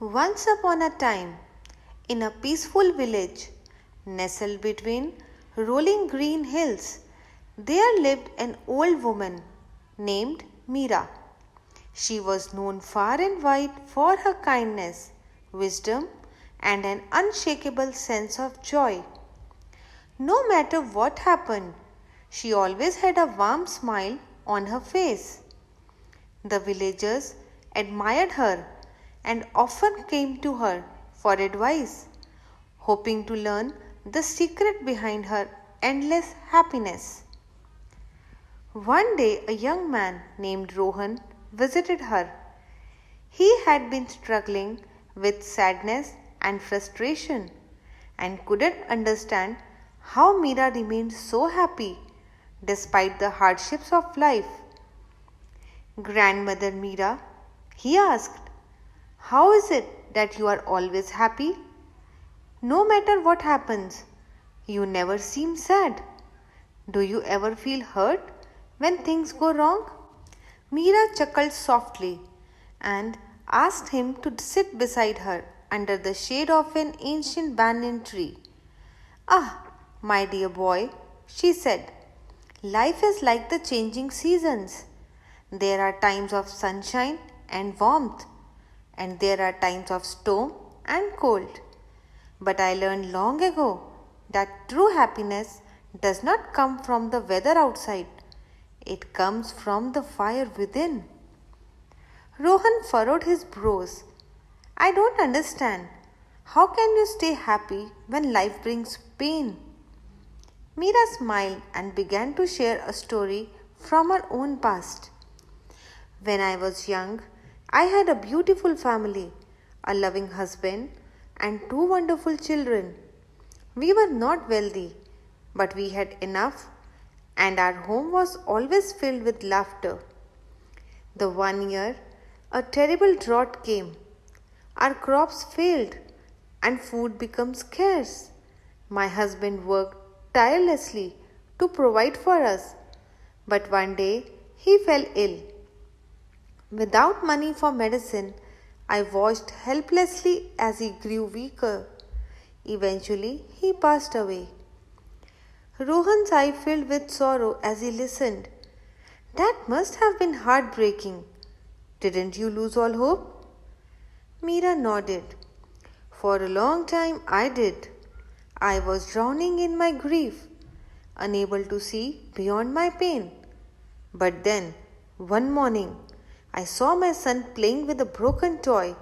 Once upon a time, in a peaceful village nestled between rolling green hills, there lived an old woman named Meera. She was known far and wide for her kindness, wisdom, and an unshakable sense of joy. No matter what happened, she always had a warm smile on her face. The villagers admired her and often came to her for advice, hoping to learn the secret behind her endless happiness. One day, a young man named Rohan visited her. He had been struggling with sadness and frustration and couldn't understand how Meera remained so happy despite the hardships of life. Grandmother Meera, he asked, how is it that you are always happy? No matter what happens, you never seem sad. Do you ever feel hurt when things go wrong? Meera chuckled softly and asked him to sit beside her under the shade of an ancient banyan tree. Ah, my dear boy, she said, life is like the changing seasons. There are times of sunshine and warmth, and there are times of storm and cold. But I learned long ago that true happiness does not come from the weather outside, it comes from the fire within. Rohan furrowed his brows. I don't understand. How can you stay happy when life brings pain? Meera smiled and began to share a story from her own past. When I was young, I had a beautiful family, a loving husband, and two wonderful children. We were not wealthy, but we had enough, and our home was always filled with laughter. The one year, a terrible drought came. Our crops failed, and food became scarce. My husband worked tirelessly to provide for us, but one day he fell ill. Without money for medicine, I watched helplessly as he grew weaker. Eventually, he passed away. Rohan's eye filled with sorrow as he listened. That must have been heartbreaking. Didn't you lose all hope? Meera nodded. For a long time I did. I was drowning in my grief, unable to see beyond my pain. But then, one morning, I saw my son playing with a broken toy,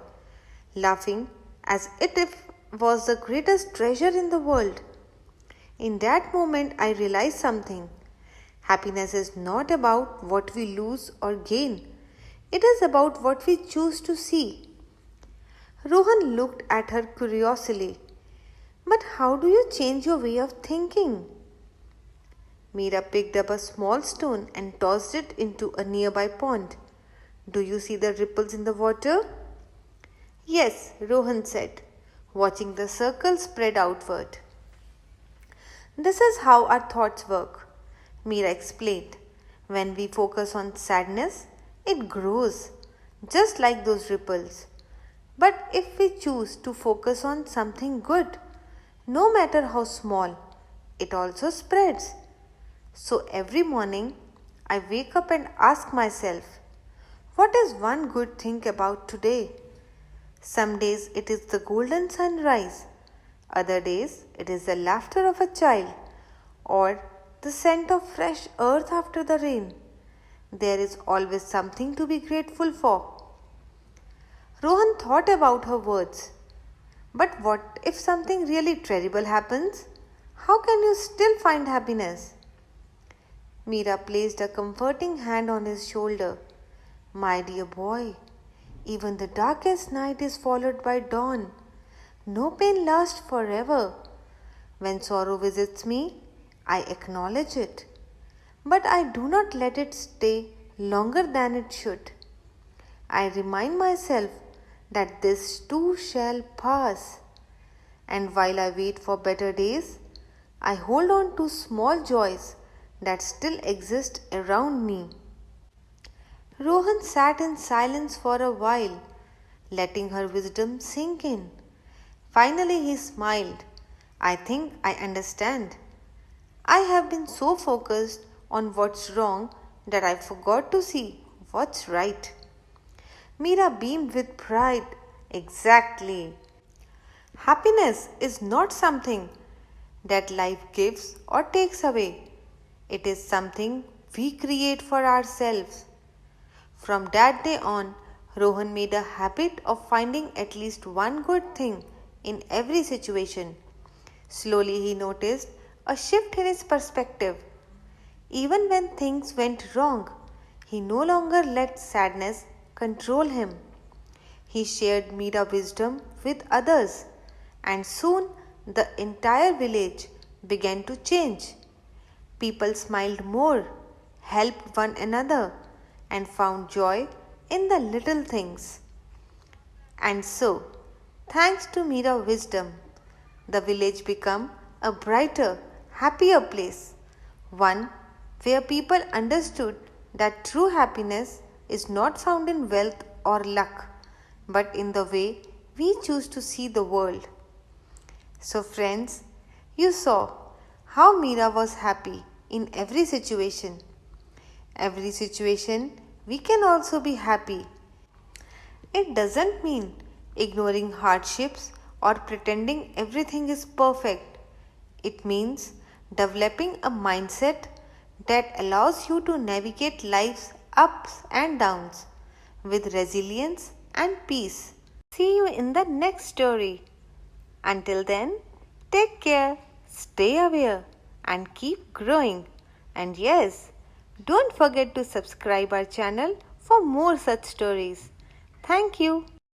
laughing as if it was the greatest treasure in the world. In that moment, I realized something. Happiness is not about what we lose or gain. It is about what we choose to see. Rohan looked at her curiously. But how do you change your way of thinking? Meera picked up a small stone and tossed it into a nearby pond. Do you see the ripples in the water? Yes, Rohan said, watching the circle spread outward. This is how our thoughts work, Meera explained. When we focus on sadness, it grows, just like those ripples. But if we choose to focus on something good, no matter how small, it also spreads. So every morning, I wake up and ask myself, what is one good thing about today? Some days it is the golden sunrise. Other days it is the laughter of a child or the scent of fresh earth after the rain. There is always something to be grateful for. Rohan thought about her words. But what if something really terrible happens? How can you still find happiness? Meera placed a comforting hand on his shoulder. My dear boy, even the darkest night is followed by dawn. No pain lasts forever. When sorrow visits me, I acknowledge it. But I do not let it stay longer than it should. I remind myself that this too shall pass. And while I wait for better days, I hold on to small joys that still exist around me. Rohan sat in silence for a while, letting her wisdom sink in. Finally, he smiled. I think I understand. I have been so focused on what's wrong that I forgot to see what's right. Mira beamed with pride. Exactly. Happiness is not something that life gives or takes away. It is something we create for ourselves. From that day on, Rohan made a habit of finding at least one good thing in every situation. Slowly, he noticed a shift in his perspective. Even when things went wrong, he no longer let sadness control him. He shared Mira wisdom with others, and soon the entire village began to change. People smiled more, helped one another, and found joy in the little things. And so, thanks to Mira's wisdom, the village became a brighter, happier place, one where people understood that true happiness is not found in wealth or luck, but in the way we choose to see the world. So, friends, you saw how Mira was happy in every situation. Every situation, we can also be happy. It doesn't mean ignoring hardships or pretending everything is perfect. It means developing a mindset that allows you to navigate life's ups and downs with resilience and peace. See you in the next story. Until then, take care, stay aware, and keep growing. And yes, don't forget to subscribe our channel for more such stories. Thank you.